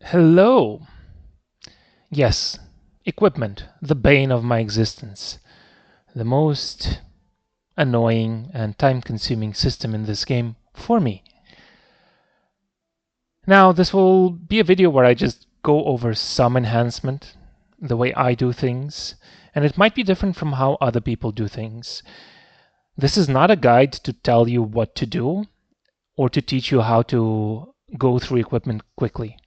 Hello! Yes, equipment, the bane of my existence. The most annoying and time-consuming system in this game for me. Now, this will be a video where I just go over some enhancement, the way I do things, and it might be different from how other people do things. This is not a guide to tell you what to do or to teach you how to go through equipment quickly.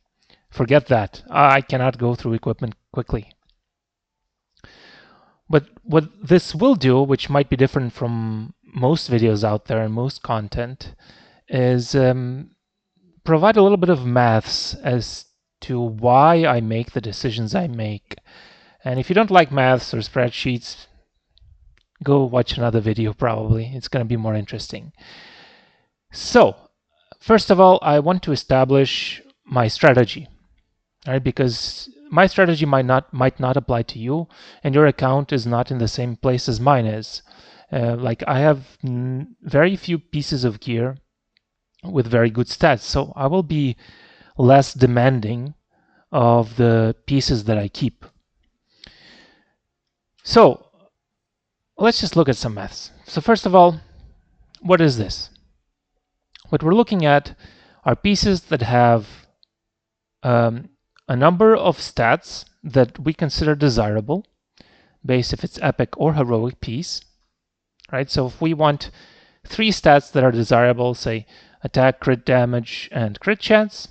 Forget that. I cannot go through equipment quickly. But what this will do, which might be different from most videos out there and most content, is provide a little bit of maths as to why I make the decisions I make. And if you don't like maths or spreadsheets, go watch another video probably. It's going to be more interesting. So, first of all, I want to establish my strategy. Right, because my strategy might not apply to you, and your account is not in the same place as mine is. Like I have very few pieces of gear with very good stats, so I will be less demanding of the pieces that I keep. So let's just look at some maths. So first of all, what is this? What we're looking at are pieces that have a number of stats that we consider desirable, based if it's epic or heroic piece, right? So if we want 3 stats that are desirable, say attack, crit damage, and crit chance,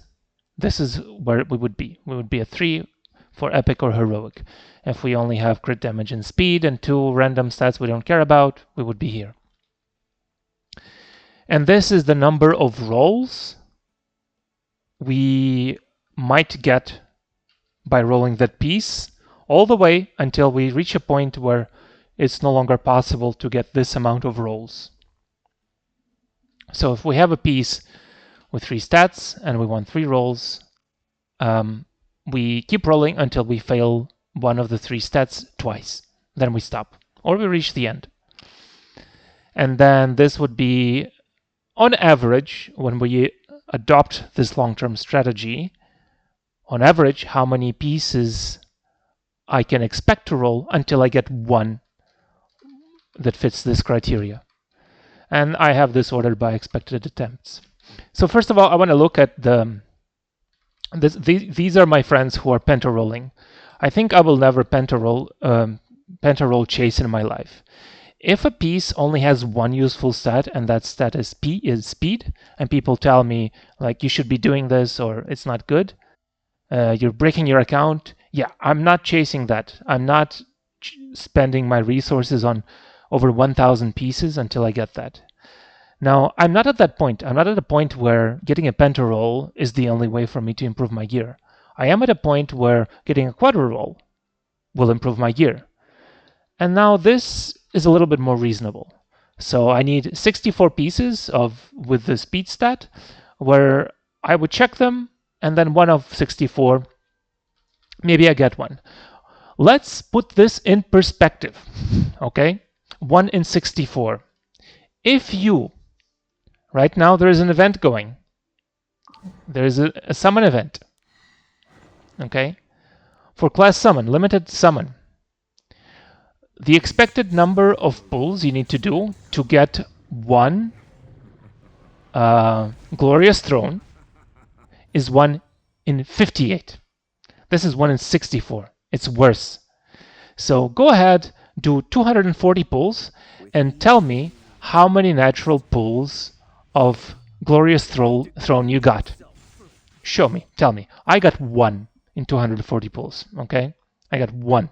this is where we would be. We would be a 3 for epic or heroic. If we only have crit damage and speed and 2 random stats we don't care about, we would be here. And this is the number of rolls we might get by rolling that piece all the way until we reach a point where it's no longer possible to get this amount of rolls. So if we have a piece with 3 stats and we want 3 rolls, we keep rolling until we fail one of the 3 stats twice. Then we stop, or we reach the end. And then this would be, on average, when we adopt this long-term strategy, on average, how many pieces I can expect to roll until I get one that fits this criteria. And I have this ordered by expected attempts. So first of all, I want to look at these are my friends who are pentarolling. I think I will never pentarol chase in my life. If a piece only has one useful stat, and that stat is speed, and people tell me like you should be doing this or it's not good, you're breaking your account. Yeah, I'm not chasing that. I'm not spending my resources on over 1,000 pieces until I get that. Now, I'm not at that point. I'm not at a point where getting a pentaroll is the only way for me to improve my gear. I am at a point where getting a quadroll will improve my gear. And now this is a little bit more reasonable. So I need 64 pieces with the speed stat, where I would check them, and then 1 of 64, maybe I get 1. Let's put this in perspective, okay? 1 in 64. If you, right now there is an event going. There is a summon event, okay? For class summon, limited summon, the expected number of pulls you need to do to get 1 glorious throne is 1 in 58. This is 1 in 64. It's worse. So go ahead, do 240 pulls, and tell me how many natural pulls of glorious throne you got. Show me. Tell me. I got 1 in 240 pulls. Okay? I got 1.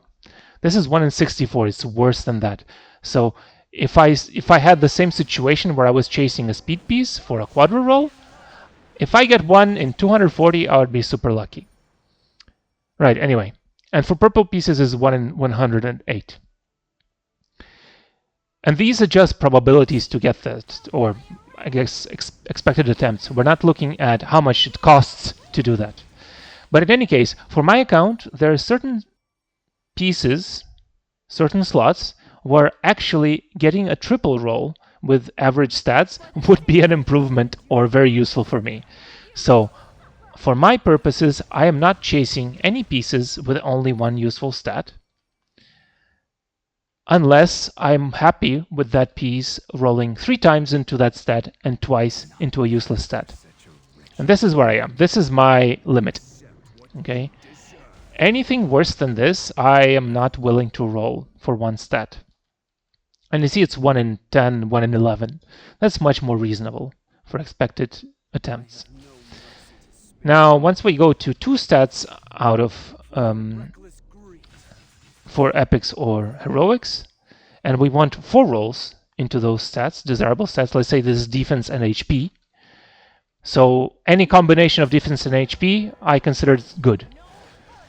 This is 1 in 64. It's worse than that. So if I had the same situation where I was chasing a speed piece for a quadra roll, if I get 1 in 240, I would be super lucky. Right, anyway. And for purple pieces is 1 in 108. And these are just probabilities to get that, or I guess expected attempts. We're not looking at how much it costs to do that. But in any case, for my account, there are certain pieces, certain slots, where actually getting a triple roll with average stats would be an improvement or very useful for me. So for my purposes, I am not chasing any pieces with only one useful stat, unless I'm happy with that piece rolling 3 times into that stat and twice into a useless stat. And this is where I am. This is my limit. Okay? Anything worse than this, I am not willing to roll for one stat. And you see it's 1 in 10, 1 in 11. That's much more reasonable for expected attempts. Now, once we go to 2 stats out of for epics or heroics, and we want 4 rolls into those stats, desirable stats, let's say this is defense and HP. So any combination of defense and HP, I consider it good.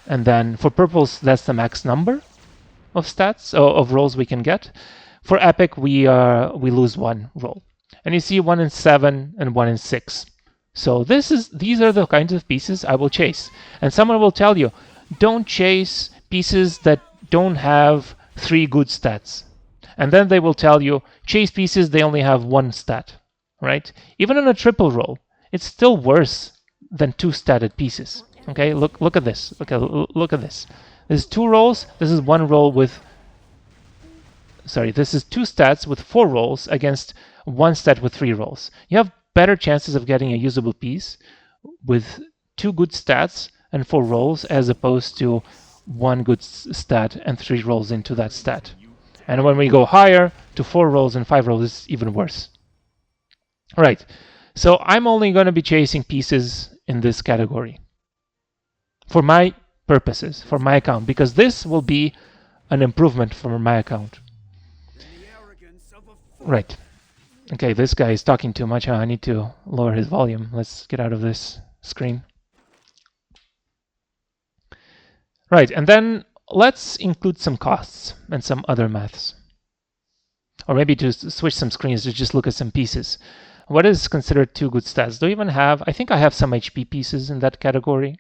And then for purples, that's the max number of stats, of rolls we can get. For epic, we lose 1 roll. And you see 1 in 7 and 1 in 6. So these are the kinds of pieces I will chase. And someone will tell you, don't chase pieces that don't have 3 good stats. And then they will tell you, chase pieces, they only have 1 stat, right? Even on a triple roll, it's still worse than 2 statted pieces. Okay, look at this. Look at this. This is 2 rolls. This is 1 roll with. Sorry, this is 2 stats with 4 rolls against 1 stat with 3 rolls. You have better chances of getting a usable piece with 2 good stats and 4 rolls as opposed to 1 good stat and 3 rolls into that stat. And when we go higher to 4 rolls and 5 rolls, it's even worse. All right, so I'm only going to be chasing pieces in this category for my purposes, for my account, because this will be an improvement for my account. Right. Okay, this guy is talking too much. I need to lower his volume. Let's get out of this screen. Right, and then let's include some costs and some other maths. Or maybe to switch some screens to just look at some pieces. What is considered 2 good stats? Do you even have, I think I have some HP pieces in that category,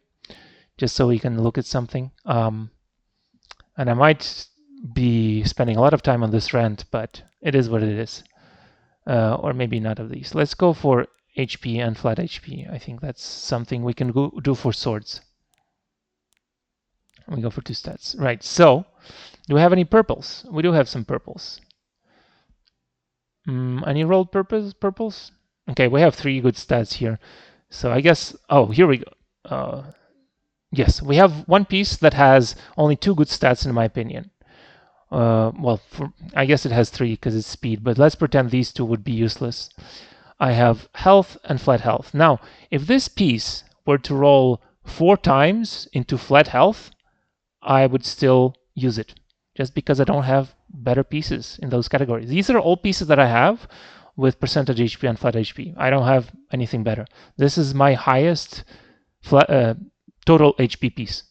just so we can look at something. And I might be spending a lot of time on this rant, but it is what it is. Or maybe not of these. Let's go for HP and flat HP. I think that's something we can do for swords. We go for 2 stats. Right, so do we have any purples? We do have some purples. Any rolled purples? Okay, we have 3 good stats here. So I guess, oh, here we go. Yes, we have 1 piece that has only 2 good stats in my opinion. Well, I guess it has 3 because it's speed, but let's pretend these 2 would be useless. I have health and flat health. Now, if this piece were to roll 4 times into flat health, I would still use it, just because I don't have better pieces in those categories. These are all pieces that I have with percentage HP and flat HP. I don't have anything better. This is my highest total HP piece,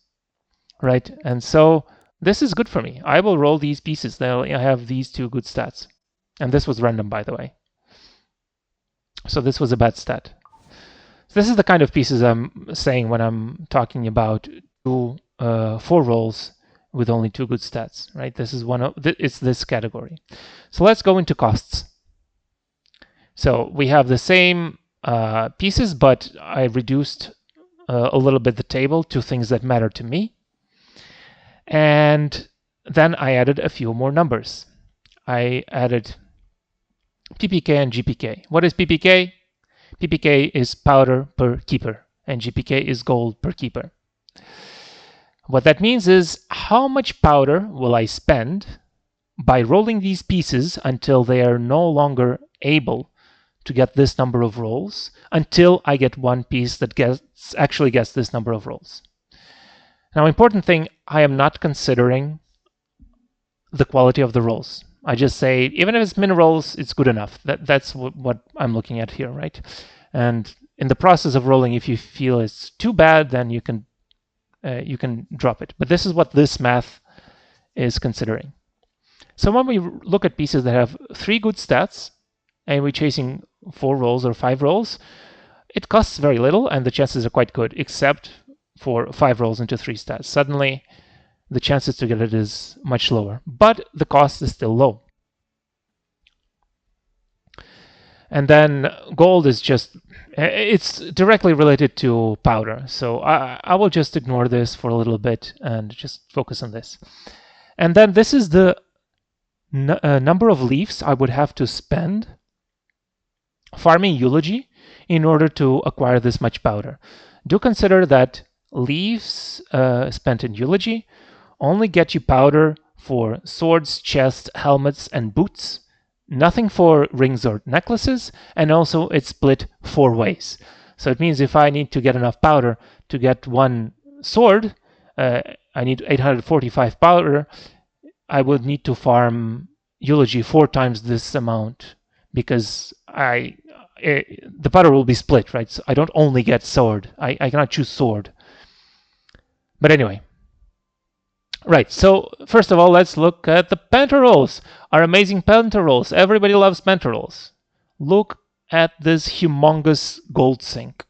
right? And so this is good for me. I will roll these pieces. They'll have these 2 good stats. And this was random, by the way. So this was a bad stat. So this is the kind of pieces I'm saying when I'm talking about 4 rolls with only 2 good stats, right? This is it's this category. So let's go into costs. So we have the same pieces, but I reduced a little bit the table to things that matter to me. And then I added a few more numbers. I added PPK and GPK. What is PPK? PPK is powder per keeper, and GPK is gold per keeper. What that means is how much powder will I spend by rolling these pieces until they are no longer able to get this number of rolls, until I get 1 piece that actually gets this number of rolls. Now, important thing, I am not considering the quality of the rolls. I just say, even if it's min rolls, it's good enough. That's what I'm looking at here, right? And in the process of rolling, if you feel it's too bad, then you can drop it. But this is what this math is considering. So when we look at pieces that have 3 good stats, and we're chasing 4 rolls or 5 rolls, it costs very little, and the chances are quite good, except for 5 rolls into 3 stats. Suddenly, the chances to get it is much lower, but the cost is still low. And then gold is just, it's directly related to powder. So I will just ignore this for a little bit and just focus on this. And then this is the number of leaves I would have to spend farming Eulogy in order to acquire this much powder. Do consider that leaves spent in Eulogy only get you powder for swords, chests, helmets, and boots. Nothing for rings or necklaces, and also it's split 4 ways. So it means if I need to get enough powder to get one sword, I need 845 powder. I would need to farm Eulogy 4 times this amount because the powder will be split, right? So I don't only get sword. I cannot choose sword. But anyway. Right, so first of all, let's look at the pentarolls. Our amazing pentarolls. Everybody loves pentarolls. Look at this humongous gold sink.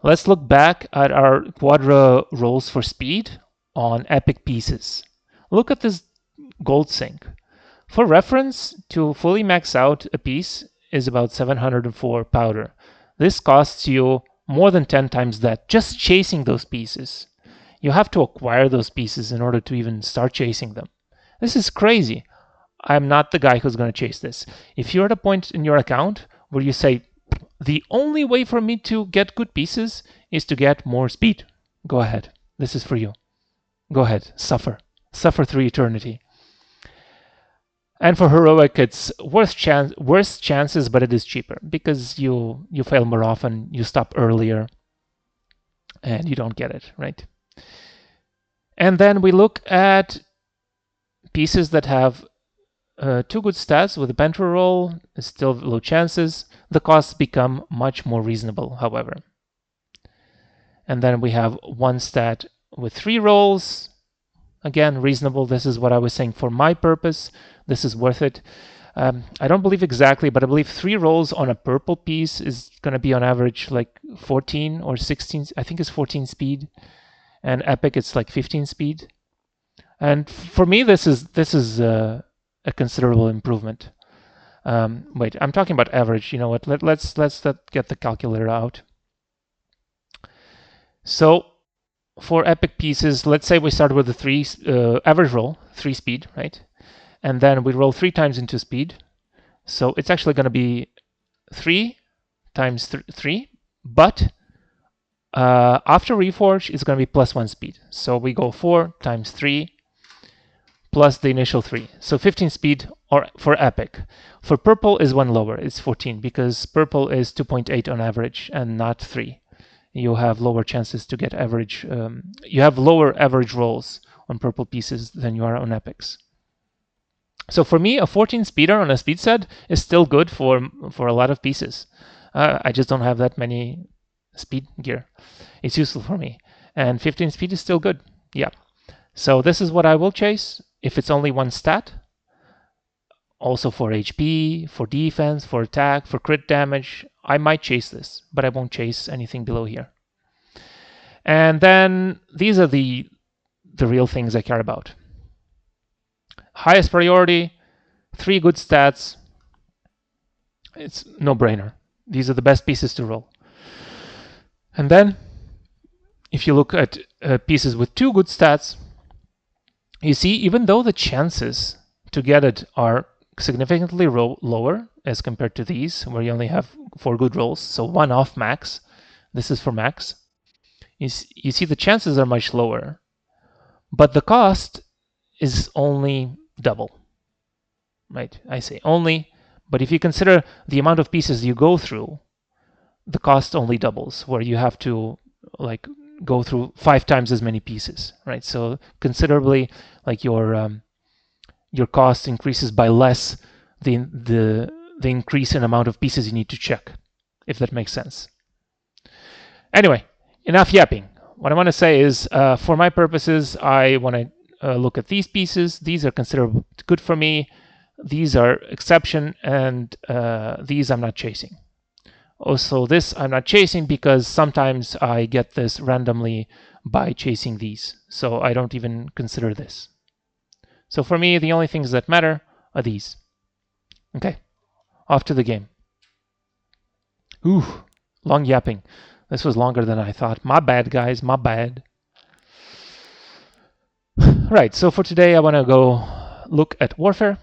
Let's look back at our quadra rolls for speed on epic pieces. Look at this gold sink. For reference, to fully max out a piece is about 704 powder. This costs you more than 10 times that just chasing those pieces. You have to acquire those pieces in order to even start chasing them. This is crazy. I'm not the guy who's going to chase this. If you're at a point in your account where you say, the only way for me to get good pieces is to get more speed, go ahead. This is for you. Go ahead. Suffer. Suffer through eternity. And for heroic, it's worse chances, but it is cheaper because you fail more often, you stop earlier, and you don't get it, right? And then we look at pieces that have 2 good stats with a pentar roll, still low chances. The costs become much more reasonable, however. And then we have 1 stat with 3 rolls. Again, reasonable. This is what I was saying for my purpose. This is worth it. I don't believe exactly, but I believe 3 rolls on a purple piece is going to be on average like 14 or 16. I think it's 14 speed. And epic, it's like 15 speed. And for me, this is a considerable improvement. Wait, I'm talking about average. You know what? Let's get the calculator out. So for epic pieces, let's say we start with the 3 average roll, 3 speed, right? And then we roll 3 times into speed. So it's actually going to be 3 times 3, but after Reforge, it's going to be plus 1 speed. So we go 4 times 3 plus the initial 3. So 15 speed or for epic. For purple is 1 lower. It's 14 because purple is 2.8 on average and not 3. You have lower chances to get average. You have lower average rolls on purple pieces than you are on epics. So for me, a 14 speeder on a speed set is still good for a lot of pieces. I just don't have that many speed gear. It's useful for me. And 15 speed is still good. Yeah. So this is what I will chase if it's only 1 stat. Also for HP, for defense, for attack, for crit damage, I might chase this, but I won't chase anything below here. And then these are the real things I care about. Highest priority, 3 good stats. It's no-brainer. These are the best pieces to roll. And then, if you look at pieces with 2 good stats, you see, even though the chances to get it are significantly lower as compared to these, where you only have 4 good rolls, so 1 off max, this is for max, you see the chances are much lower, but the cost is only double, right? I say only, but if you consider the amount of pieces you go through, the cost only doubles, where you have to like go through 5 times as many pieces, right? So considerably, like your cost increases by less the increase in amount of pieces you need to check, if that makes sense. Anyway, enough yapping. What I want to say is, for my purposes, I want to look at these pieces. These are considered good for me. These are exception, and these I'm not chasing. Also, this I'm not chasing because sometimes I get this randomly by chasing these. So I don't even consider this. So for me, the only things that matter are these. Okay. Off to the game. Ooh, long yapping. This was longer than I thought. My bad, guys, my bad. Right, so for today I want to go look at warfare.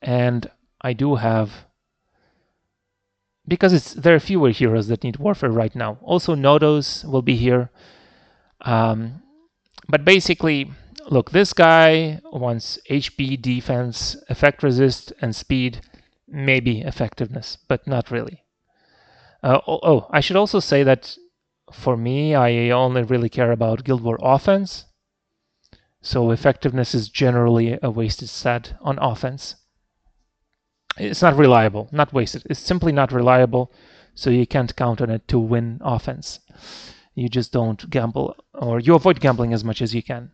And I do have, because there are fewer heroes that need warfare right now. Also, Nodos will be here. But basically, look, this guy wants HP, defense, effect resist, and speed, maybe effectiveness, but not really. I should also say that for me, I only really care about Guild War offense. So effectiveness is generally a wasted stat on offense. It's not reliable, not wasted. It's simply not reliable, so you can't count on it to win offense. You just don't gamble, or you avoid gambling as much as you can,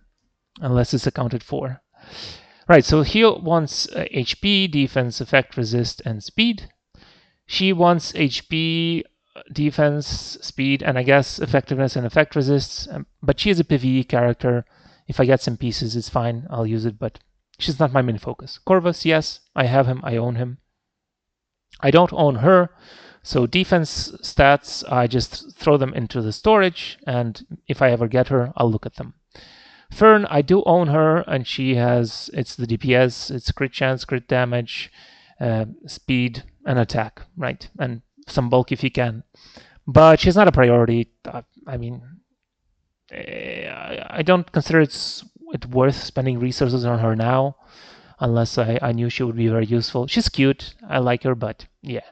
unless it's accounted for. Right, so he wants HP, defense, effect, resist, and speed. She wants HP, defense, speed, and I guess effectiveness and effect resists, but she is a PvE character. If I get some pieces, it's fine, I'll use it, but she's not my main focus. Corvus, yes, I have him, I own him. I don't own her, so defense stats, I just throw them into the storage, and if I ever get her, I'll look at them. Fern, I do own her, and she has, it's the DPS, it's crit chance, crit damage, speed, and attack, right? And some bulk if you can. But she's not a priority. I mean, I don't consider it worth spending resources on her now, unless I knew she would be very useful. She's cute, I like her, but yeah,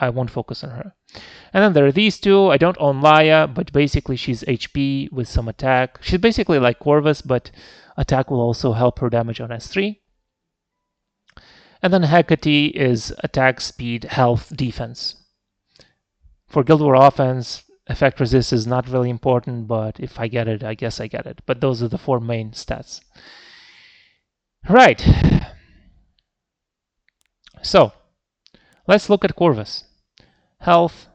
I won't focus on her. And then there are these two. I don't own Laia, but basically she's HP with some attack. She's basically like Corvus, but attack will also help her damage on S3. And then Hecate is attack, speed, health, defense. For Guild War offense, effect resist is not really important, but if I get it, I guess I get it. But those are the four main stats. Right. So, let's look at Corvus. Health,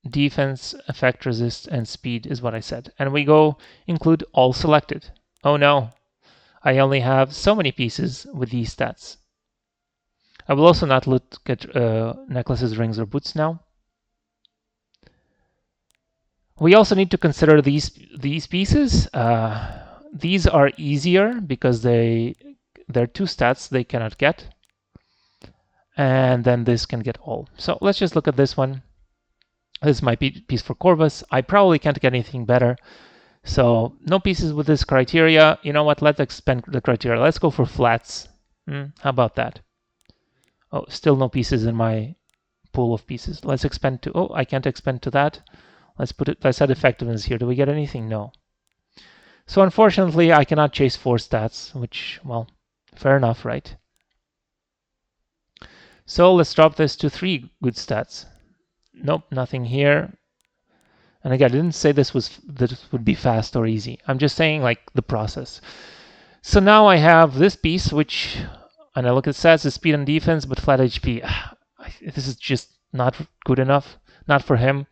defense, effect resist, and speed is what I said. And we go include all selected. Oh no, I only have so many pieces with these stats. I will also not look at necklaces, rings, or boots now. We also need to consider these pieces. These are easier because they're two stats they cannot get. And then this can get all. So let's just look at this one. This is my piece for Corvus. I probably can't get anything better. So no pieces with this criteria. You know what? Let's expand the criteria. Let's go for flats. How about that? Oh, still no pieces in my pool of pieces. Let's expand to... Oh, I can't expand to that. Let's put it... Let's add effectiveness here. Do we get anything? No. So unfortunately, I cannot chase 4 stats, which, well, fair enough, right? So let's drop this to 3 good stats. Nope, nothing here. And again, I didn't say this would be fast or easy. I'm just saying like the process. So now I have this piece, which, and I look at stats, is speed and defense, but flat HP. This is just not good enough. Not for him.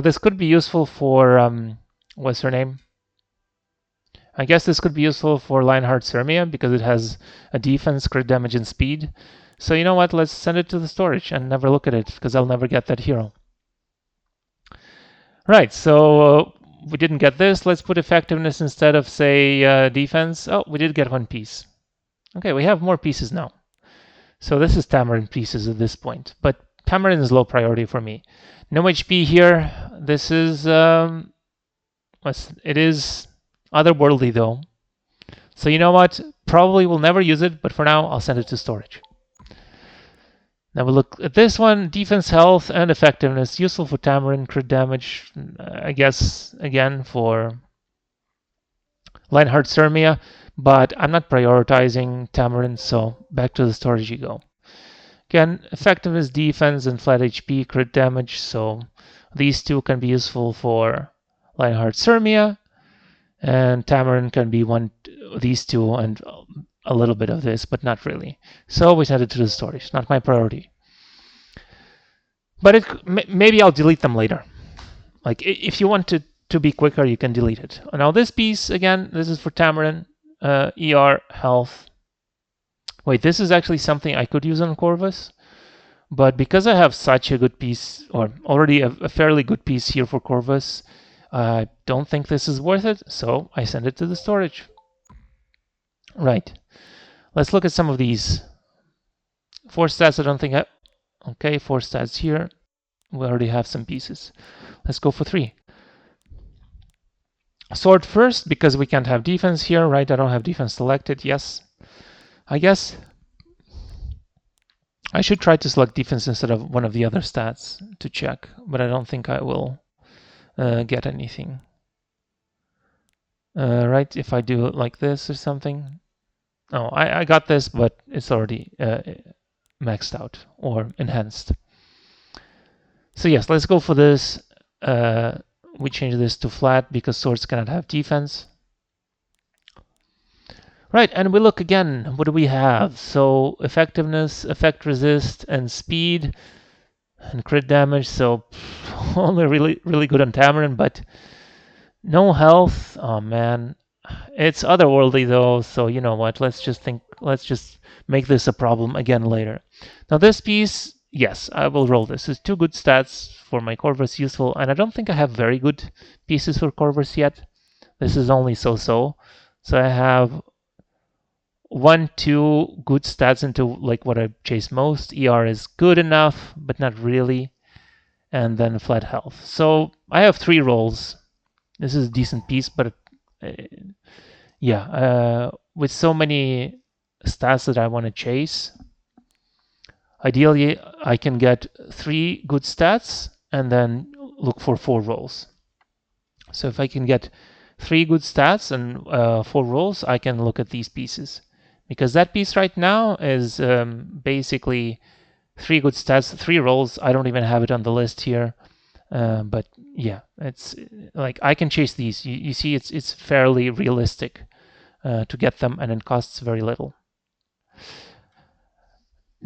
This could be useful for, what's her name? I guess this could be useful for Lionheart Sirmia because it has a defense, crit damage, and speed. So you know what, let's send it to the storage and never look at it because I'll never get that hero. Right, so we didn't get this. Let's put effectiveness instead of, say, defense. Oh, we did get 1 piece. Okay, we have more pieces now. So this is Tamarin pieces at this point, but Tamarin is low priority for me. No HP here. This is, it is otherworldly though. So you know what, probably will never use it, but for now I'll send it to storage. Now we look at this one, defense, health, and effectiveness. Useful for Tamarin, crit damage, I guess, again, for Lionheart Sirmia, but I'm not prioritizing Tamarin, so back to the storage you go. Again, effectiveness, defense, and flat HP, crit damage, so these two can be useful for Lionheart Sirmia, and Tamarin can be these two, and a little bit of this, but not really. So we send it to the storage, not my priority. But maybe I'll delete them later. Like, if you want to be quicker, you can delete it. Now this piece, again, this is for Tamarin, ER, health. Wait, this is actually something I could use on Corvus, but because I have such a good piece, or already a fairly good piece here for Corvus, I don't think this is worth it, so I send it to the storage. Right. Let's look at some of these. 4 stats, I don't think okay, 4 stats here. We already have some pieces. Let's go for 3. Sword first, because we can't have defense here, right? I don't have defense selected, yes. I guess I should try to select defense instead of one of the other stats to check, but I don't think I will get anything. Right, if I do it like this or something. Oh, I got this, but it's already maxed out or enhanced. So yes, let's go for this. We change this to flat because swords cannot have defense. Right, and we look again. What do we have? So effectiveness, effect resist, and speed, and crit damage. So only really good on Tamarin, but no health. Oh man, it's otherworldly though. So you know what? Let's just make this a problem again later. Now this piece, yes, I will roll this. It's 2 good stats for my Corvus, useful, and I don't think I have very good pieces for Corvus yet. This is only so-so. So I have 1, 2 good stats into like what I chase most. ER is good enough, but not really. And then flat health. So I have 3 rolls. This is a decent piece, but yeah, with so many stats that I want to chase, ideally I can get 3 good stats and then look for 4 rolls. So if I can get 3 good stats and 4 rolls, I can look at these pieces. Because that piece right now is basically 3 good stats, 3 rolls. I don't even have it on the list here. But yeah, it's like I can chase these. You see, it's fairly realistic to get them, and it costs very little.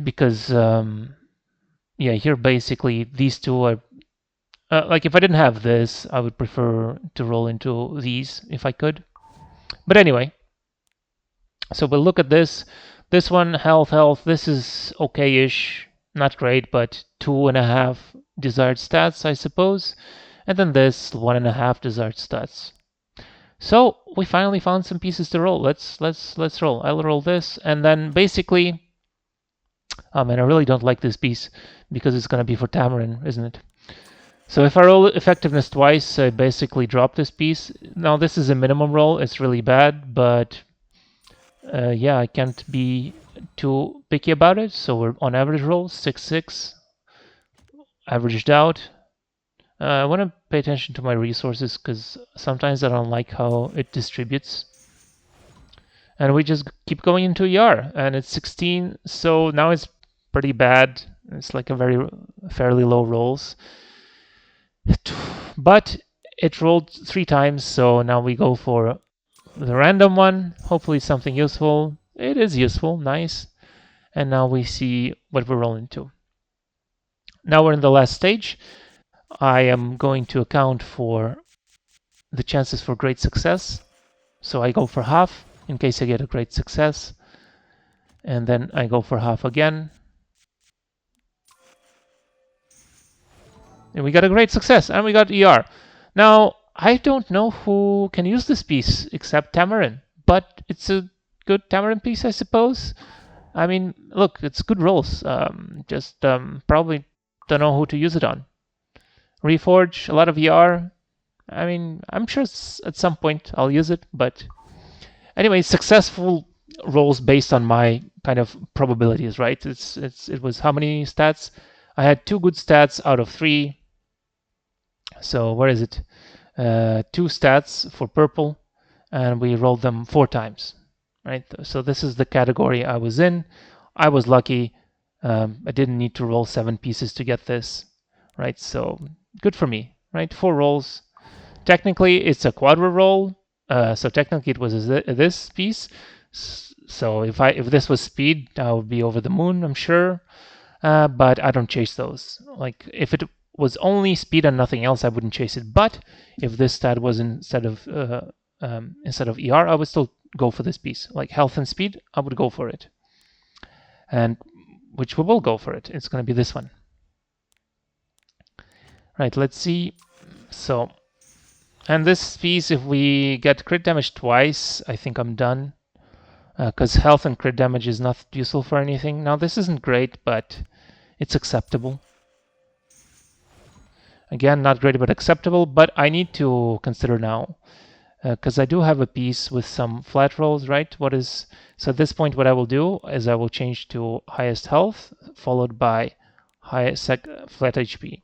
Because yeah, here basically these 2 are like if I didn't have this, I would prefer to roll into these if I could. But anyway, so we'll look at this. This one, health. This is okay-ish, not great, but 2.5 desired stats, I suppose. And then this 1.5 desired stats. So we finally found some pieces to roll. Let's roll. I'll roll this, and then basically, oh man, I really don't like this piece because it's gonna be for Tamarin, isn't it? So if I roll effectiveness twice, I basically drop this piece. Now this is a minimum roll. It's really bad, but yeah, I can't be too picky about it. So we're on average rolls 6/6, averaged out. I want to pay attention to my resources because sometimes I don't like how it distributes. And we just keep going into ER, and it's 16, so now it's pretty bad. It's like a fairly low rolls. But it rolled 3 times, so now we go for the random one. Hopefully something useful. It is useful, nice. And now we see what we're rolling to. Now we're in the last stage. I am going to account for the chances for great success. So I go for half in case I get a great success. And then I go for half again. And we got a great success, and we got ER. Now, I don't know who can use this piece except Tamarin, but it's a good Tamarin piece, I suppose. I mean, look, it's good rolls. Just probably don't know who to use it on. Reforge, a lot of ER. I mean, I'm sure at some point I'll use it, but anyway, successful rolls based on my kind of probabilities, right? It was how many stats? I had 2 good stats out of 3. So where is it? 2 stats for purple, and we rolled them 4 times, right? So this is the category I was in. I was lucky. I didn't need to roll 7 pieces to get this, right? So good for me, right? 4 rolls. Technically, it's a quadra roll. So technically, it was this piece. So if this was speed, I would be over the moon, I'm sure. But I don't chase those. Like if it was only speed and nothing else, I wouldn't chase it. But if this stat was instead of ER, I would still go for this piece. Like health and speed, I would go for it. and which we will go for it. It's going to be this one. Right, let's see. So, and this piece, if we get crit damage twice, I think I'm done. Because health and crit damage is not useful for anything. Now, this isn't great, but it's acceptable. Again, not great, but acceptable. But I need to consider now, because I do have a piece with some flat rolls, right? So at this point, what I will do is I will change to highest health, followed by highest flat HP.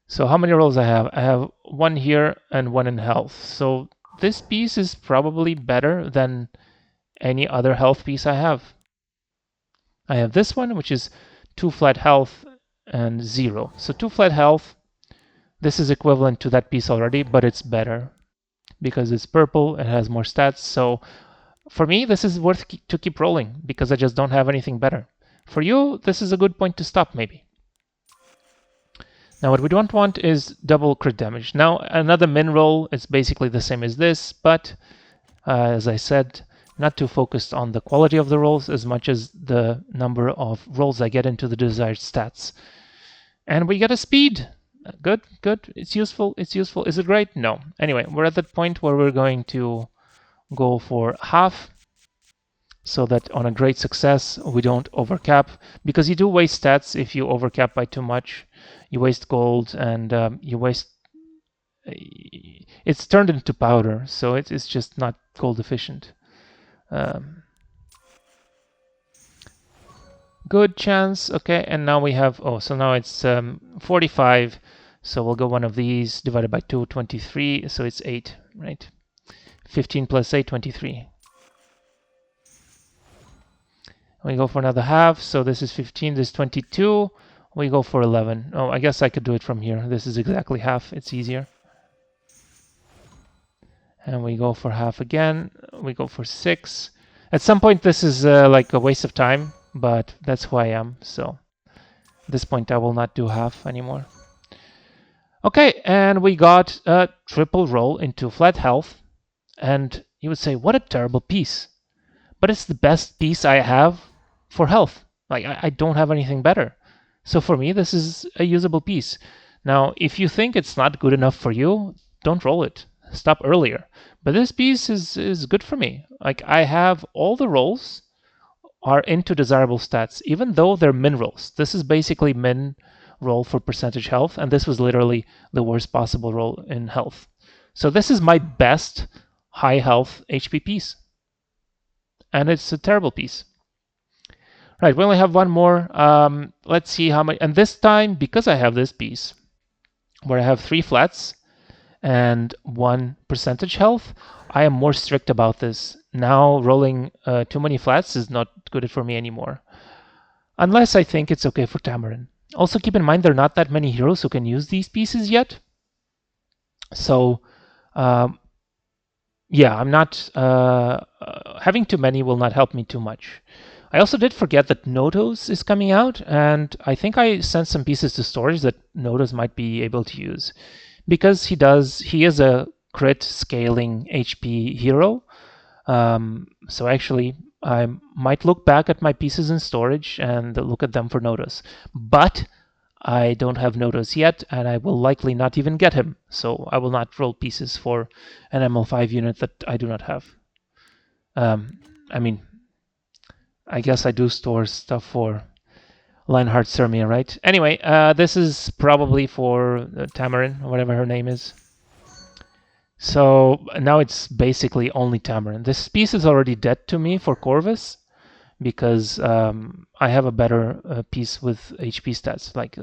So how many rolls I have? I have one here and one in health. So this piece is probably better than any other health piece I have. I have this one, which is 2 flat health and 0. So 2 flat health, this is equivalent to that piece already, but it's better because it's purple, it has more stats. So for me, this is worth to keep rolling because I just don't have anything better. For you, this is a good point to stop maybe. Now what we don't want is double crit damage. Now another min roll is basically the same as this, but as I said, not too focused on the quality of the rolls as much as the number of rolls I get into the desired stats. And we get a speed. Good, good. It's useful. It's useful. Is it great? No. Anyway, we're at that point where we're going to go for half so that on a great success we don't overcap, because you do waste stats if you overcap by too much. You waste gold and you waste. It's turned into powder, so it's just not gold efficient. Good chance. Okay, and now we have, so now it's 45. So we'll go one of these divided by 2, 23. So it's 8, right? 15 plus 8, 23. We go for another half. So this is 15, this is 22. We go for 11. Oh, I guess I could do it from here. This is exactly half. It's easier. And we go for half again. We go for 6. At some point, this is like a waste of time, but that's who I am. So at this point, I will not do half anymore. Okay, and we got a triple roll into flat health. And you would say, what a terrible piece. But it's the best piece I have for health. Like, I don't have anything better. So for me, this is a usable piece. Now, if you think it's not good enough for you, don't roll it. Stop earlier. But this piece is good for me. Like, I have all the rolls are into desirable stats, even though they're min rolls. This is basically min roll for percentage health, and this was literally the worst possible roll in health. So this is my best high health HP piece. And it's a terrible piece. Right, we only have one more. Let's see how many. And this time, because I have this piece, where I have 3 flats and 1 percentage health, I am more strict about this. Now rolling too many flats is not good for me anymore. Unless I think it's okay for Tamarin. Also keep in mind there are not that many heroes who can use these pieces yet. So yeah, I'm not having too many will not help me too much. I also did forget that Nodos is coming out, and I think I sent some pieces to storage that Nodos might be able to use. Because he is a crit scaling HP hero. So actually, I might look back at my pieces in storage and look at them for Nodos. But I don't have Nodos yet, and I will likely not even get him. So I will not roll pieces for an ML5 unit that I do not have. I mean, I guess I do store stuff for Lionheart Sirmia, right? Anyway, this is probably for Tamarin, whatever her name is. So now it's basically only Tamarin. This piece is already dead to me for Corvus because I have a better piece with HP stats. Like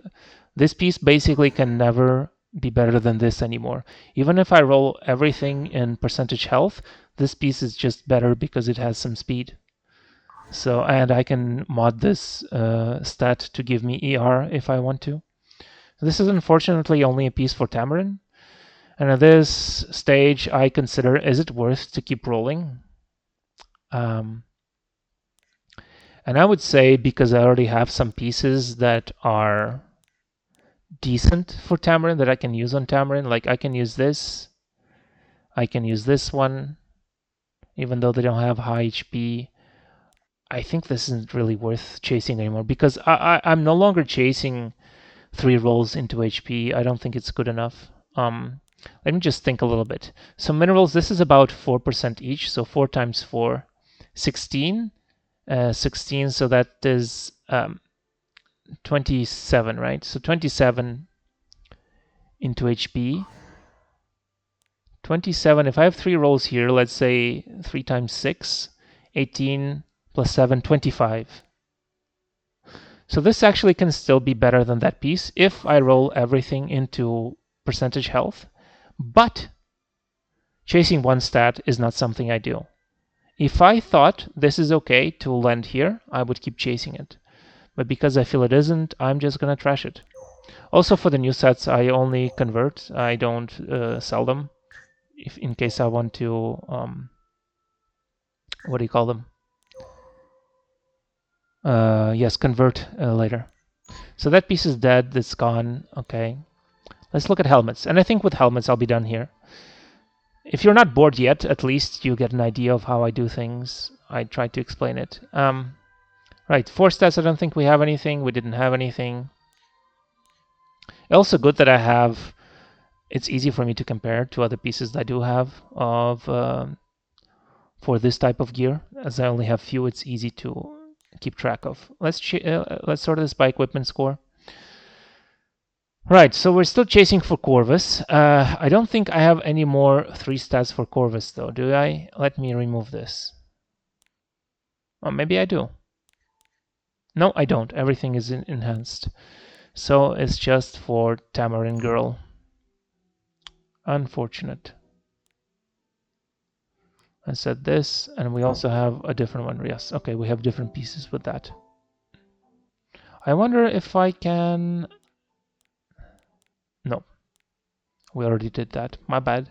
this piece basically can never be better than this anymore. Even if I roll everything in percentage health, this piece is just better because it has some speed. So, and I can mod this stat to give me ER if I want to. This is unfortunately only a piece for Tamarin. And at this stage, I consider, is it worth to keep rolling? And I would say, because I already have some pieces that are decent for Tamarin that I can use on Tamarin, like I can use this, I can use this one, even though they don't have high HP. I think this isn't really worth chasing anymore because I'm no longer chasing 3 rolls into HP. I don't think it's good enough. Let me just think a little bit. So minerals, this is about 4% each. So 4 times 4, 16. 16, so that is 27, right? So 27 into HP. 27, if I have 3 rolls here, let's say 3 times 6, 18 plus 7, 25. So this actually can still be better than that piece if I roll everything into percentage health. But chasing 1 stat is not something I do. If I thought this is okay to land here, I would keep chasing it. But because I feel it isn't, I'm just gonna trash it. Also for the new sets, I only convert. I don't sell them. If in case I want to, what do you call them? Yes, convert later. So that piece is dead, it's gone, okay. Let's look at helmets, and I think with helmets I'll be done here. If you're not bored yet, at least you get an idea of how I do things. I tried to explain it. Right, 4 stats, I don't think we have anything, we didn't have anything. Also good that I have, it's easy for me to compare to other pieces that I do have of for this type of gear. As I only have few, it's easy to keep track of. Let's sort this by equipment score. Right, so we're still chasing for Corvus. I don't think I have any more 3 stats for Corvus though, do I? Let me remove this. Oh, maybe I do. No, I don't. Everything is enhanced. So it's just for Tamarin Girl. Unfortunate. I said this, and we also have a different one. Yes, okay, we have different pieces with that. I wonder if I can... No. We already did that. My bad.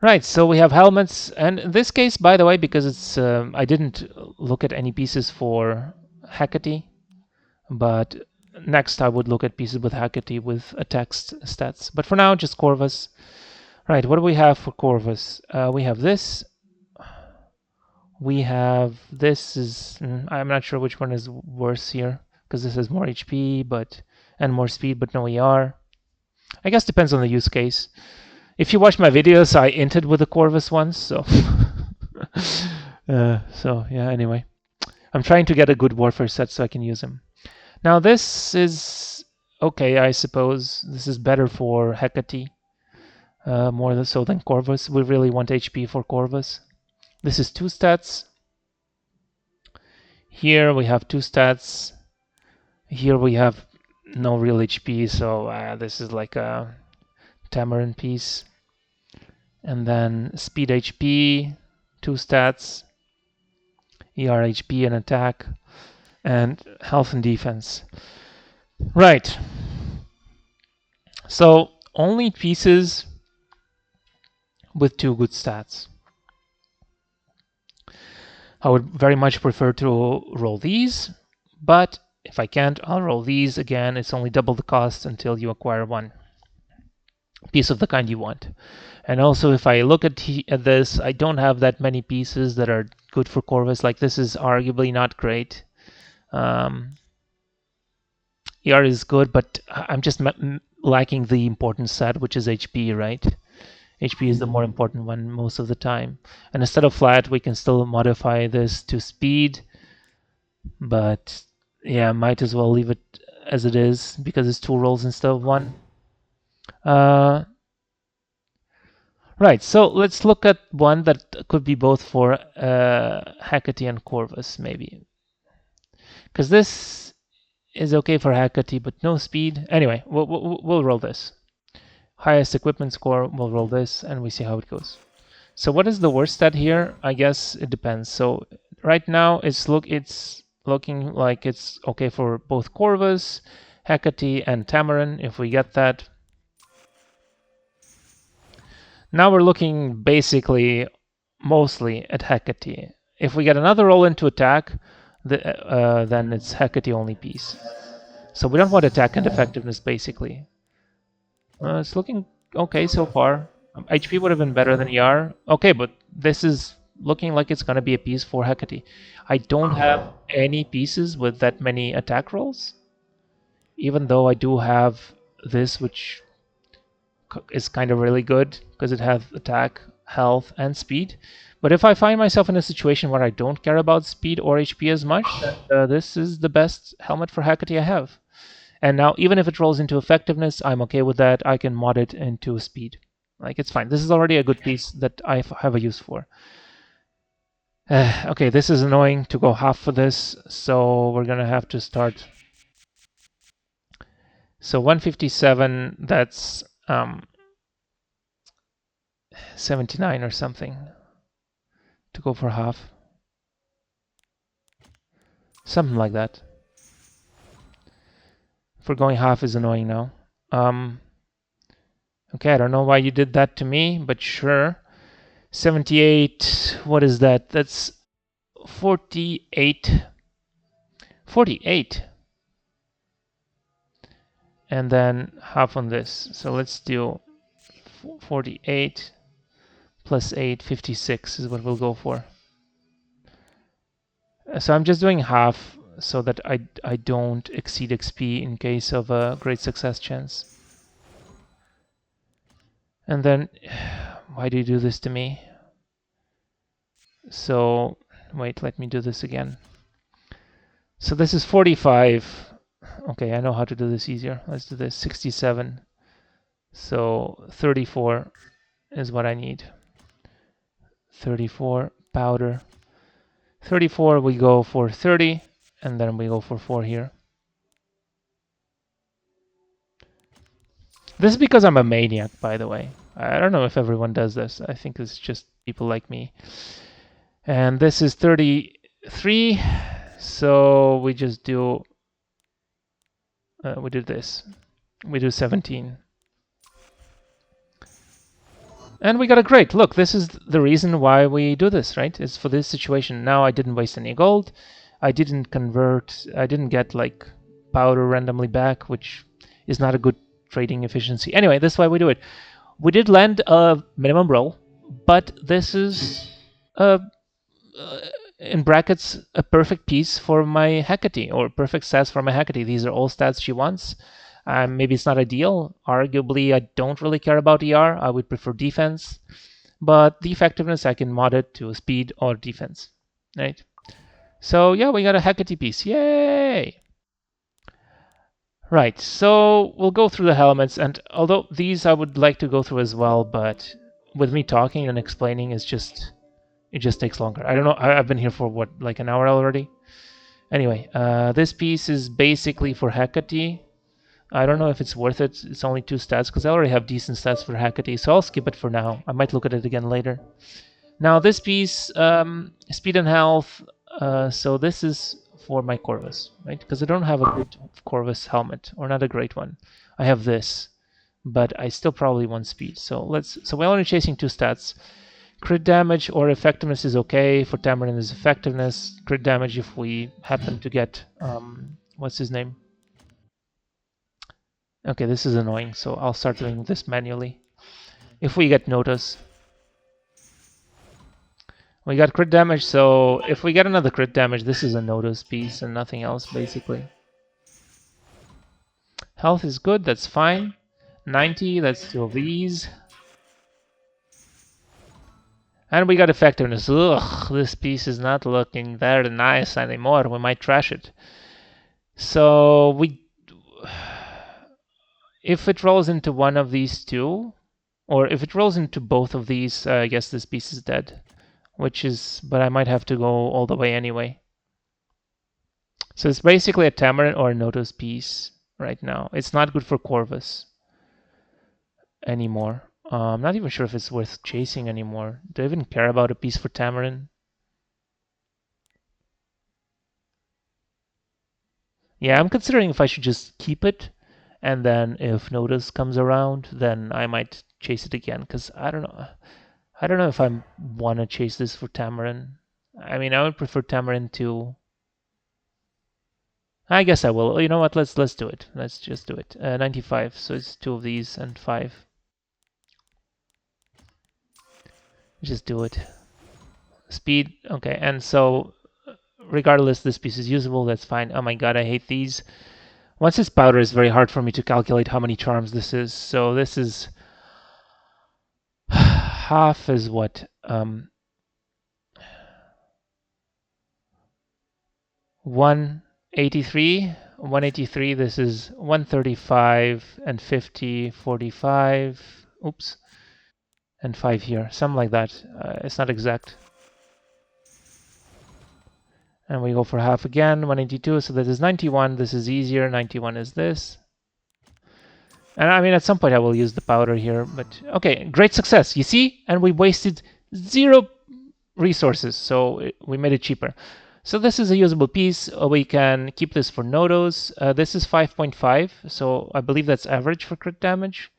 Right, so we have helmets, and in this case, by the way, because it's I didn't look at any pieces for Hecate, but next I would look at pieces with Hecate with attack stats. But for now, just Corvus. Right, what do we have for Corvus? We have this. We have this is I'm not sure which one is worse here because this has more HP and more speed, but no ER. I guess depends on the use case. If you watch my videos, I inted with the Corvus once, so so yeah. Anyway, I'm trying to get a good warfare set so I can use him. Now this is okay, I suppose. This is better for Hecate, more so than Corvus. We really want HP for Corvus. This is 2 stats. Here we have 2 stats. Here we have no real HP, so this is like a Tamarin piece. And then speed HP, 2 stats, ER HP and attack, and health and defense. Right. So only pieces with 2 good stats. I would very much prefer to roll these, but if I can't, I'll roll these again. It's only double the cost until you acquire 1 piece of the kind you want. And also, if I look at this, I don't have that many pieces that are good for Corvus. Like this is arguably not great. ER is good, but I'm just lacking the important set, which is HP, right? HP is the more important one most of the time. And instead of flat, we can still modify this to speed. But yeah, might as well leave it as it is because it's 2 rolls instead of 1. Right, so let's look at one that could be both for Hecate and Corvus, maybe. Because this is okay for Hecate, but no speed. Anyway, we'll roll this. Highest equipment score, we'll roll this, and we see how it goes. So what is the worst stat here? I guess it depends. So right now, it's looking like it's okay for both Corvus, Hecate, and Tamarin, if we get that. Now we're looking basically mostly at Hecate. If we get another roll into attack, then it's Hecate only piece. So we don't want attack and effectiveness basically. It's looking okay so far. HP would have been better than ER. Okay, but this is looking like it's gonna be a piece for Hecate. I don't have any pieces with that many attack rolls, even though I do have this, which is kind of really good because it has attack, health, and speed. But if I find myself in a situation where I don't care about speed or HP as much, then this is the best helmet for Hecate I have. And now, even if it rolls into effectiveness, I'm okay with that. I can mod it into speed. Like, it's fine. This is already a good piece that I have a use for. Okay, this is annoying to go half for this, so we're gonna have to start. So 157, that's 79 or something to go for half. Something like that. For going half is annoying now. Okay, I don't know why you did that to me, but sure. 78, what is that? That's 48. 48. And then half on this. So let's do 48 plus 8, 56 is what we'll go for. So I'm just doing half so that I don't exceed XP in case of a great success chance. And then, why do you do this to me? So, wait, let me do this again. So this is 45. Okay, I know how to do this easier. Let's do this. 67. So 34 is what I need. 34 powder. 34 we go for 30, and then we go for 4 here. This is because I'm a maniac, by the way. I don't know if everyone does this. I think it's just people like me. And this is 33, so we just do we do this. We do 17. And we got a great. Look, this is the reason why we do this, right? It's for this situation. Now I didn't waste any gold. I didn't convert. I didn't get like powder randomly back, which is not a good trading efficiency. Anyway, this is why we do it. We did land a minimum roll, but this is in brackets a perfect piece for my Hecate, or perfect stats for my Hecate. These are all stats she wants. Maybe it's not ideal. Arguably, I don't really care about ER. I would prefer defense. But the effectiveness, I can mod it to speed or defense, right? So yeah, we got a Hecate piece. Yay! Right, so we'll go through the helmets, and although these I would like to go through as well, but with me talking and explaining, it just takes longer. I don't know, I've been here for what, like an hour already? Anyway, this piece is basically for Hecate. I don't know if it's worth it. It's only 2 stats, because I already have decent stats for Hecate, so I'll skip it for now. I might look at it again later. Now this piece, speed and health, so this is for my Corvus, right? Because I don't have a good Corvus helmet, or not a great one. I have this, but I still probably want speed. So we're only chasing 2 stats. Crit damage or effectiveness is okay. For Tamarin is effectiveness. Crit damage if we happen to get, what's his name? Okay, this is annoying, so I'll start doing this manually. If we get notice. We got crit damage, so if we get another crit damage, this is a notice piece and nothing else, basically. Health is good, that's fine. 90, that's 2 of these. And we got effectiveness. Ugh, this piece is not looking very nice anymore. We might trash it. So if it rolls into one of these two, or if it rolls into both of these, I guess this piece is dead. But I might have to go all the way anyway. So it's basically a Tamarin or a Notos piece right now. It's not good for Corvus anymore. I'm not even sure if it's worth chasing anymore. Do I even care about a piece for Tamarin? Yeah, I'm considering if I should just keep it, and then if Notice comes around, then I might chase it again, because I don't know. I don't know if I want to chase this for Tamarin. I mean, I would prefer Tamarin to... I guess I will. You know what? Let's do it. Let's just do it. 95. So it's 2 of these and 5. Just do it. speed. Okay, and so regardless, this piece is usable. That's fine. Oh my god, I hate these. Once it's powder, it's very hard for me to calculate how many charms this is. So this is half is what? 183. 183. This is 135 and 50, 45. Oops. And 5 here. Something like that. It's not exact. And we go for half again. 182. So this is 91. This is easier. 91 is this. And I mean, at some point I will use the powder here, but okay, great success. You see? And we wasted 0 resources, so we made it cheaper. So this is a usable piece. We can keep this for Nodos. This is 5.5, so I believe that's average for crit damage.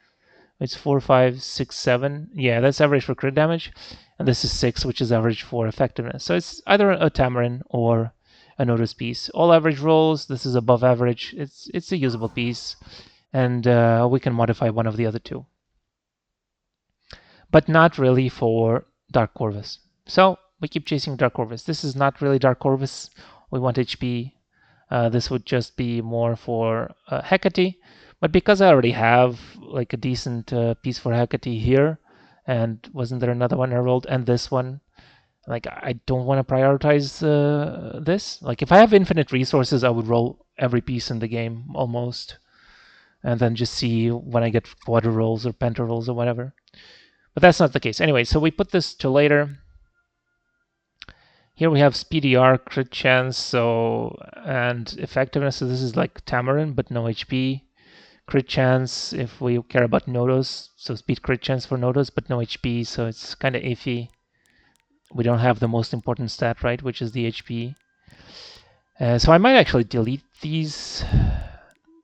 It's 4, 5, 6, 7. Yeah, that's average for crit damage. And this is 6, which is average for effectiveness. So it's either a Tamarin or a Nodos piece. All average rolls. This is above average. It's a usable piece. And we can modify one of the other two. But not really for Dark Corvus. So we keep chasing Dark Corvus. This is not really Dark Corvus. We want HP. This would just be more for Hecate. But because I already have like a decent piece for Hecate here, and wasn't there another one I rolled, and this one, like I don't want to prioritize this. Like if I have infinite resources, I would roll every piece in the game almost, and then just see when I get quadra rolls or penta rolls or whatever. But that's not the case. Anyway, so we put this to later. Here we have speedy arc, crit chance, so and effectiveness. So this is like Tamarin, but no HP. Crit chance if we care about Nodos, so speed crit chance for Nodos, but no HP, so it's kind of iffy. We don't have the most important stat, right, which is the HP. So I might actually delete these.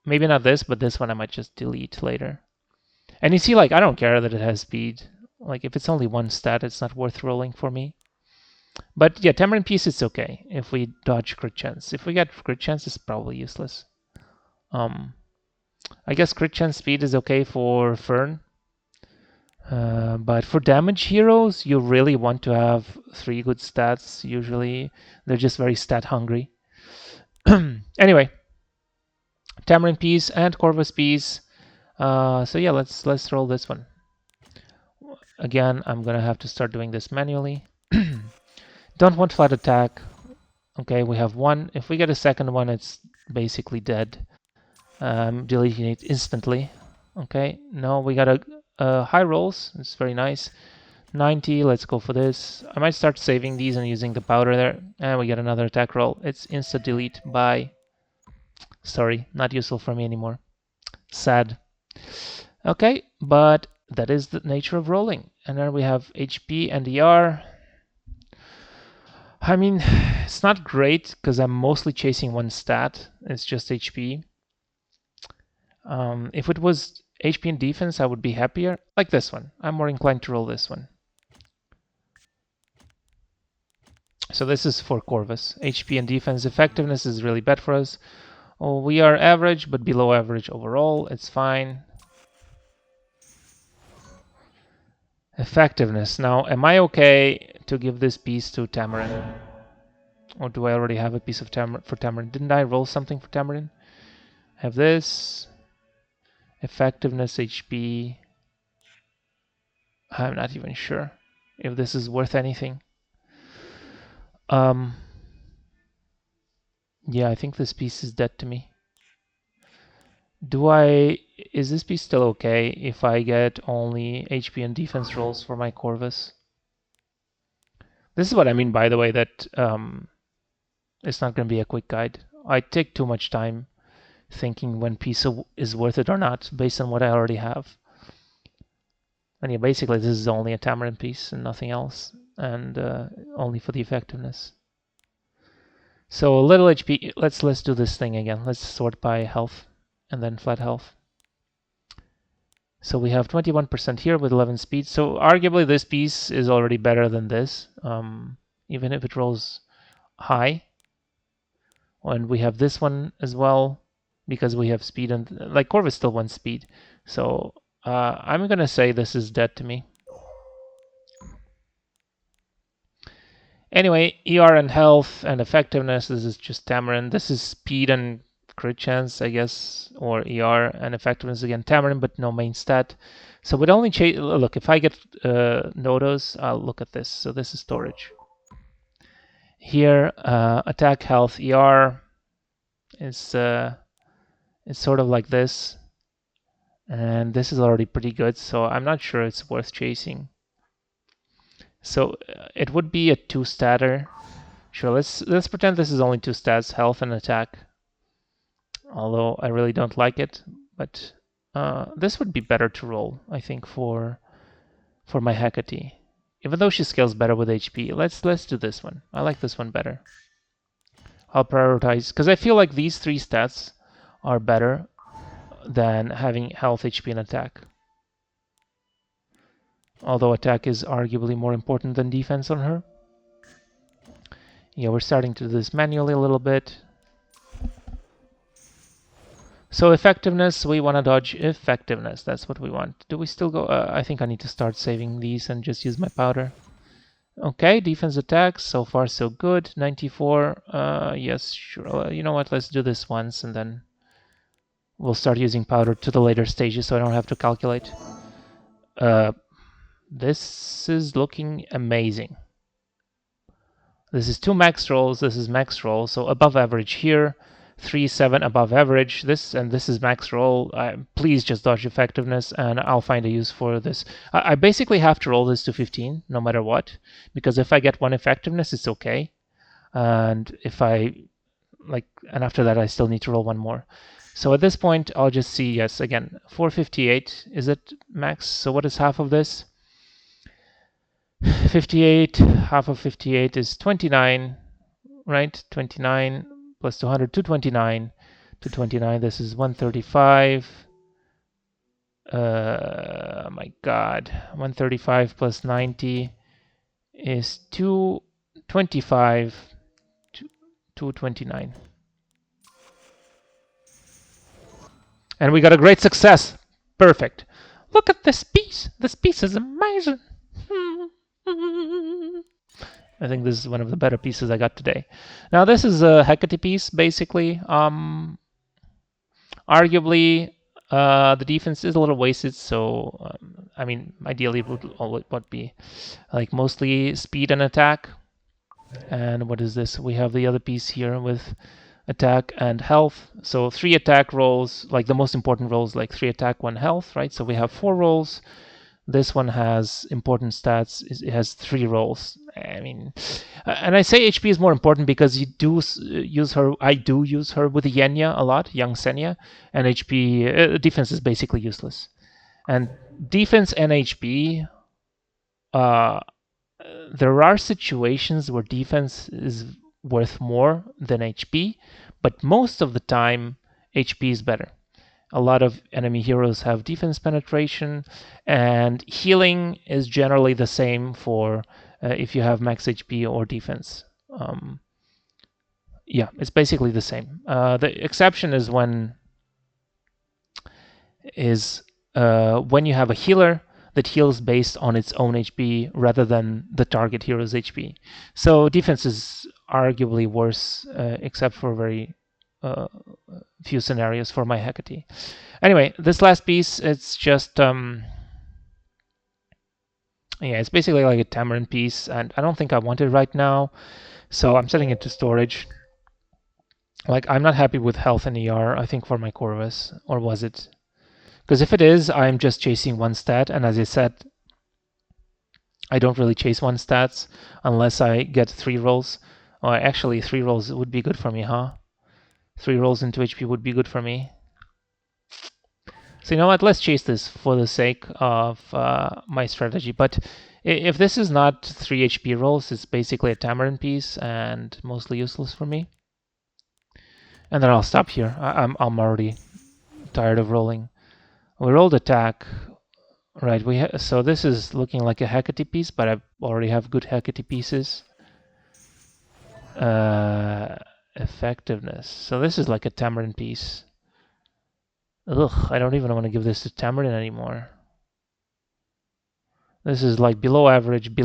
Maybe not this, but this one I might just delete later. And you see, like, I don't care that it has speed. Like, if it's only one stat, it's not worth rolling for me. But yeah, Tamarin piece, it's okay if we dodge crit chance. If we get crit chance, it's probably useless. I guess crit chance speed is okay for Fern. But for damage heroes, you really want to have 3 good stats. Usually, they're just very stat hungry. Anyway, Tamarin piece and Corvus piece. So yeah, let's roll this one. Again, I'm gonna have to start doing this manually. Don't want flat attack. Okay, we have 1. If we get a second one, it's basically dead. Deleting it instantly. Okay, no, we got a high rolls. It's very nice. 90, let's go for this. I might start saving these and using the powder there. And we get another attack roll. It's insta delete. Bye. Sorry, not useful for me anymore. Sad. Okay, but that is the nature of rolling. And then we have HP and ER. I mean, it's not great because I'm mostly chasing one stat. It's just HP. If it was HP and defense, I would be happier. Like this one. I'm more inclined to roll this one. So this is for Corvus. HP and defense effectiveness is really bad for us. Oh, we are average, but below average overall. It's fine. Effectiveness. Now, am I okay to give this piece to Tamarin? Or do I already have a piece of for Tamarin? Didn't I roll something for Tamarin? I have this. Effectiveness, HP. I'm not even sure if this is worth anything. Yeah, I think this piece is dead to me. Is this piece still okay if I get only HP and defense rolls for my Corvus? This is what I mean, by the way, that it's not going to be a quick guide. I take too much time thinking when piece is worth it or not based on what I already have. And yeah, basically this is only a Tamarin piece and nothing else, and only for the effectiveness. So a little HP. Let's do this thing again. Let's sort by health and then flat health. So we have 21% here with 11 speed. So arguably this piece is already better than this, even if it rolls high. And we have this one as well because we have speed, and like Corvus still wants speed. So I'm gonna say this is dead to me. Anyway, ER and health and effectiveness, this is just Tamarin. This is speed and crit chance, I guess, or ER and effectiveness again, Tamarin, but no main stat. So we'd only look, if I get Nodos, I'll look at this. So this is storage. Here, attack, health, ER is sort of like this. And this is already pretty good, so I'm not sure it's worth chasing. So it would be a 2-statter. Sure, let's pretend this is only 2 stats, health and attack. Although I really don't like it, but this would be better to roll, I think, for my Hecate. Even though she scales better with HP, let's do this one. I like this one better. I'll prioritize, because I feel like these 3 stats are better than having health, HP, and attack. Although attack is arguably more important than defense on her. Yeah, we're starting to do this manually a little bit. So effectiveness, we want to dodge effectiveness. That's what we want. Do we still go? I think I need to start saving these and just use my powder. Okay, defense attacks. So far, so good. 94. Yes, sure. You know what? Let's do this once, and then we'll start using powder to the later stages, so I don't have to calculate. This is looking amazing. This is 2 max rolls. This is max roll, so above average here. 3, 7 above average. This is max roll. Please just dodge effectiveness, and I'll find a use for this. I basically have to roll this to 15, no matter what, because if I get 1 effectiveness, it's okay. And if and after that, I still need to roll 1 more. So at this point, I'll just see, yes, again, 458. Is it max? So what is half of this? 58, half of 58 is 29, right? 29 plus 200, 229. 229, this is 135. My God. 135 plus 90 is 225. 229. And we got a great success. Perfect. Look at this piece. This piece is amazing. I think this is one of the better pieces I got today. Now this is a Hecate piece, basically. Arguably, the defense is a little wasted, so I mean, ideally it would be like mostly speed and attack. And what is this? We have the other piece here with attack and health. So 3 attack rolls, like the most important rolls, like 3 attack, 1 health, right? So we have 4 rolls. This one has important stats. It has 3 rolls. I mean, and I say HP is more important because you do use her. I do use her with Yenya a lot, young Senya, and HP defense is basically useless. And defense and HP, there are situations where defense is worth more than HP, but most of the time HP is better. A lot of enemy heroes have defense penetration, and healing is generally the same for if you have max HP or defense. Yeah, it's basically the same. The exception is when you have a healer that heals based on its own HP rather than the target hero's HP. So defense is arguably worse, except for very few scenarios for my Hecate. Anyway, this last piece, it's just it's basically like a Tamarin piece, and I don't think I want it right now, so I'm setting it to storage. Like, I'm not happy with health and ER, I think, for my Corvus, or was it? Because if it is, I'm just chasing 1 stat, and as I said, I don't really chase 1 stats unless I get 3 rolls. Or actually, 3 rolls would be good for me, huh? 3 rolls into HP would be good for me. So you know what, let's chase this for the sake of my strategy. But if this is not 3 HP rolls, it's basically a Tamarin piece and mostly useless for me. And then I'll stop here. I'm already tired of rolling. We rolled attack. Right, so this is looking like a Hecate piece, but I already have good Hecate pieces. Effectiveness. So this is like a Tamarin piece. Ugh, I don't even want to give this to Tamarin anymore. This is like below average,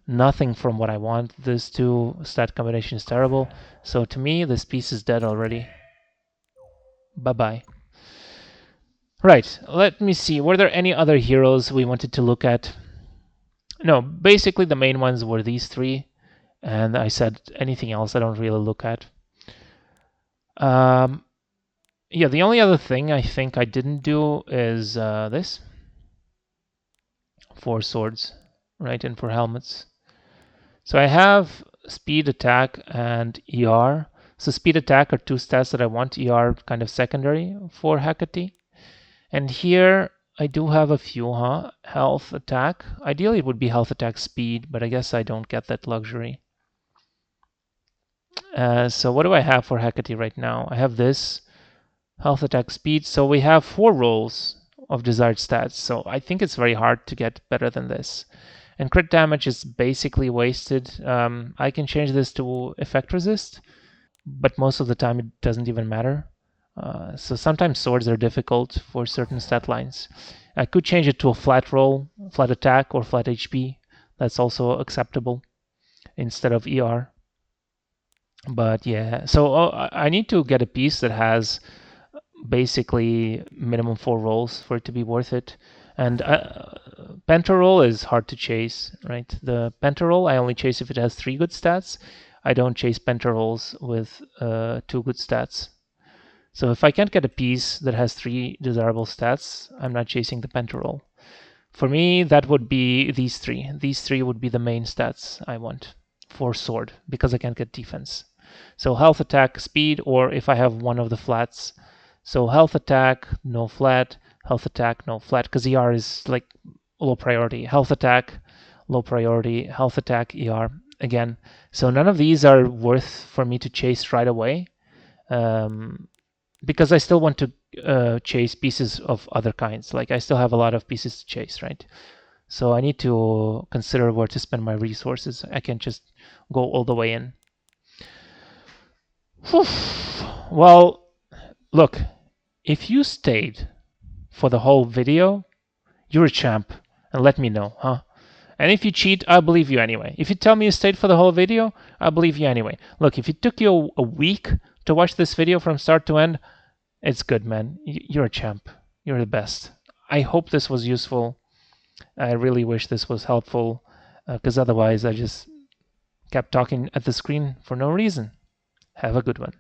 nothing from what I want. This two stat combination is terrible. So to me, this piece is dead already. Bye-bye. Right, let me see. Were there any other heroes we wanted to look at? No, basically the main ones were these three. And I said anything else I don't really look at. Yeah, the only other thing I think I didn't do is this. 4 swords, right, and 4 helmets. So I have speed, attack, and ER. So speed, attack are 2 stats that I want. ER kind of secondary for Hecate. And here I do have a few, health, attack. Ideally it would be health, attack, speed, but I guess I don't get that luxury. So what do I have for Hecate right now? I have this, health, attack, speed. So we have 4 rolls of desired stats. So I think it's very hard to get better than this. And crit damage is basically wasted. I can change this to effect resist, but most of the time it doesn't even matter. So sometimes swords are difficult for certain stat lines. I could change it to a flat roll, flat attack, or flat HP. That's also acceptable instead of ER. But yeah, so I need to get a piece that has basically minimum 4 rolls for it to be worth it. And Pentaroll is hard to chase, right? The Pentaroll I only chase if it has 3 good stats. I don't chase Pentarolls with 2 good stats. So if I can't get a piece that has 3 desirable stats, I'm not chasing the Pentaroll. For me, that would be these 3. These 3 would be the main stats I want for sword, because I can't get defense. So health, attack, speed, or if I have one of the flats. So health, attack, no flat, health, attack, no flat, because ER is like low priority. Health, attack, low priority, health, attack, ER again. So none of these are worth for me to chase right away, because I still want to chase pieces of other kinds. Like I still have a lot of pieces to chase, right? So I need to consider where to spend my resources. I can't just go all the way in. Whew. Well, look, if you stayed for the whole video, you're a champ, and let me know, huh? And if you cheat, I'll believe you anyway. If you tell me you stayed for the whole video, I'll believe you anyway. Look, if it took you a week to watch this video from start to end, it's good, man. You're a champ. You're the best. I hope this was useful. I really wish this was helpful, because otherwise I just kept talking at the screen for no reason. Have a good one.